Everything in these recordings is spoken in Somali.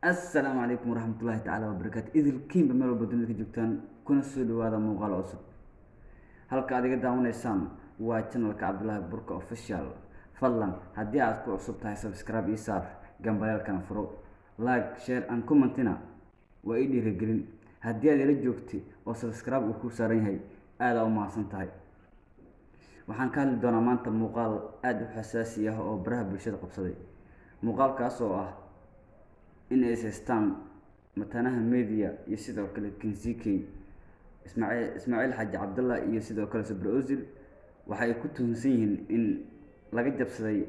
Assalaamu calaykum waraxmatullaahi tacaala wabarakaatu idilkiinba meel walba dunida ka joogtaan kuna soo dhawaada muuqaal cusub. Halka aad iga daawanaysaan waa channelka Cabdullaahi Burka Official. Fadlan haddii aad ku cusub tahay subscribe ii saar, gambaleelkana furo, like, share and commentina waa ii dhiirigelin. Haddii aad ila joogtay oo subscribe uu ku saaran yahay aad u mahadsan tahay. Waxaan ka hadli doonaa maanta muuqaal aad u xasaasi ah oo baraha bulshada qabsaday. Muuqaalkaas oo ah in ay haystaan matanaha media iyo sidoo kale Kinziki Ismaaciil Xaaji Cabdalla iyo sidoo kale Sabri Ozil waxay ku tuhunsan yihiin in laga jabsaday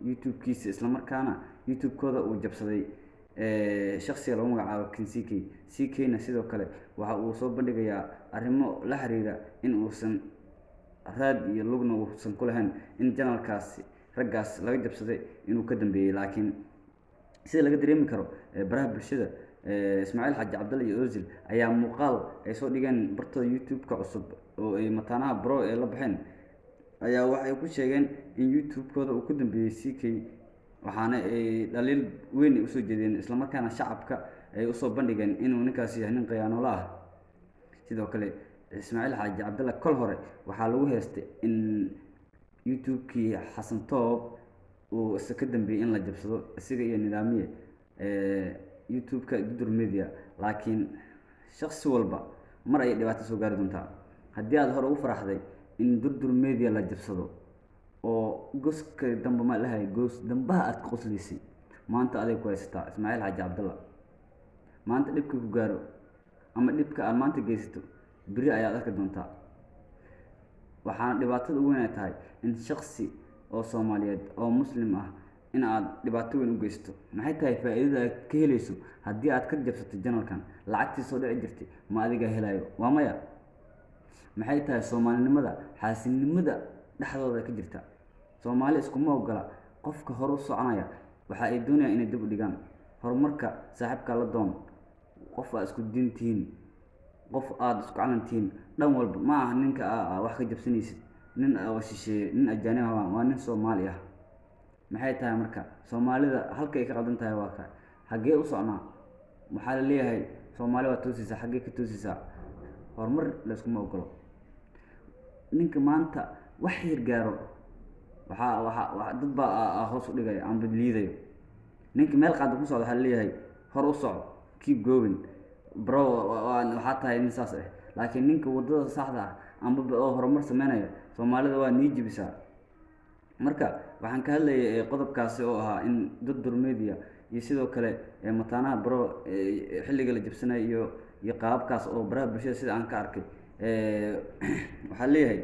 YouTube-kiisa isla markaana YouTube-kooda uu jabsaday shakhsiga lagu magacaabo Kinziki. CK-na sidoo kale waxa uu soo bandhigayaa arrimo la xiriira in uusan raad iyo lugna uusan ku lahayn in channelkaasi raggaas laga jabsaday inuu ka dambeeyay, laakiin sida laga dareemi karo baraha bulshada Ismaaciil Xaaji Cabdalla iyo Ozil ayaa muuqaal ay soo dhigeen bartooda YouTube-ka cusub oo ay matanaha bro ee la baxeen ayaa waxay ku sheegeen in YouTube-kooda uu ku dambeeyay CK, waxaana ay dhaliil weyn u soo jeedeen isla markaana shacabka ay u soo bandhigeen inuu ninkaasi yahay nin khiyaano ah. Sidoo kale Ismaaciil Xaaji Cabdalla kol hore waxaa lagu heystay in YouTube-kii Xasan Toob uu ka dambeeyay in la jabsado isaga iyo nidaamiye YouTube-ka Dudur Media, laakiin shakhsi walba mar ay dhibaato soo gaari doontaa. Haddii aad hore ugu faraxday in Dudur Media la jabsado oo gooska dambe ma lahay goos dambaha aad ka qoslisay, maanta aday ku haysataa Ismaaciil Xaaji Cabdalla. Maanta dhibka ku gaaro ama dhibka aad maanta geysato biri ayaad arki doontaa. Waxaana dhibaatada ugu weyn ay tahay in shakhsi oo Soomaaliyeed oo muslim ah in aad dhibaato weyn u geysto. Maxay tahay faa'iidada aad ka helayso haddii aad ka jabsato channelkan? Lacagtii soo dhici jirtay ma adiga helayo? Waa maya. Maxay tahay Soomaalinimada xaasinimada dhexdooda ka jirta? Soomaali iskuma ogola qofka hor u soconaya, waxa ay doonayaan inay dib u dhigaan horumarka. Saaxiibka la doon qof aad isku diin tihiin, qof aad isku calan tihiin dhan walba, ma aha ninka wax ka jabsanaysid nin oo shisheeye, nin ajaanib ah, waa nin Soomaali ah. maxay tahay marka Soomaalida halka ay ka qaldan tahay waa ka xagee u socnaa? waxaa la leeyahay Soomaali waa toosaysaa, xagee ka toosaysaa? horumar la iskuma ogolo. ninka maanta wax yar gaaro waxa dad baa hoos u dhigay ama liidayo. ninka meel qaad ku socdo waxaa la leeyahay hor u soco, keep going bro, waxaa tahay nin saas ah. laakiin ninka wadada saxda ah ama oo horumar sameynaya Soomaalida waa nii jibisaa. marka waxaan ka hadlayay qodobkaasi oo ahaa in Dudur Media iyo sidoo kale matanaha bro xilliga la jabsanay iyo qaabkaas oo baraha bulshada sida aan ka arkay waxaa leeyahay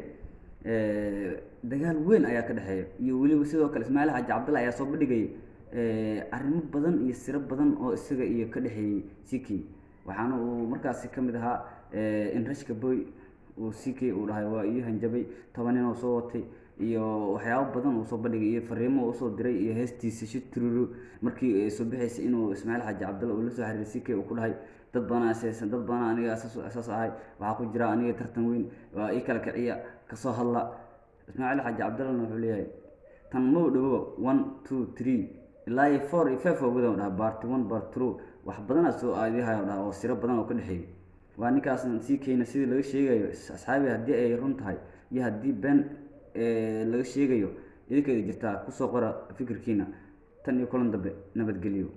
dagaal weyn ayaa ka dhaxeeya. iyo weliba sidoo kale Ismaaciil Xaaji Cabdalla ayaa soo bandhigay arrimo badan iyo siro badan oo isaga iyo ka dhaxeeyay CK, waxaana uu markaasi ka mid ahaa in Rashka Boy uu CK uu dhahay waa ii hanjabay 10 nin oo soo watay iyo waxyaabo badan uu soo bandhigay iyo fariimo uu soo diray iyo heestiisa shitruru markii ay soo bixisay inuu Ismaaciil Xaaji Cabdalla uu la soo xiriiray CK uu ku dhahay dad badan asaysan, dad badan aniga asaas ahay, waxaa ku jira aniga tartan weyn, waa ii kala kiciya ka soo hadla. Ismaaciil Xaaji Cabdalla wuxuu leeyahay tan ma dhawo 1 2 3 ilaa 4 iyo 5 oo wada part 1 part 2 wax badan soo aadiyahay oo siro badan oo ka dhaxeeyay. waa ninkaas CK-na sidii laga sheegayo asxaabi haddii ay run tahay iyo haddii been laga sheegayo idinka jirtaa ku soo qora fikirkiina. tan iyo kulan dambe, nabadgelyo.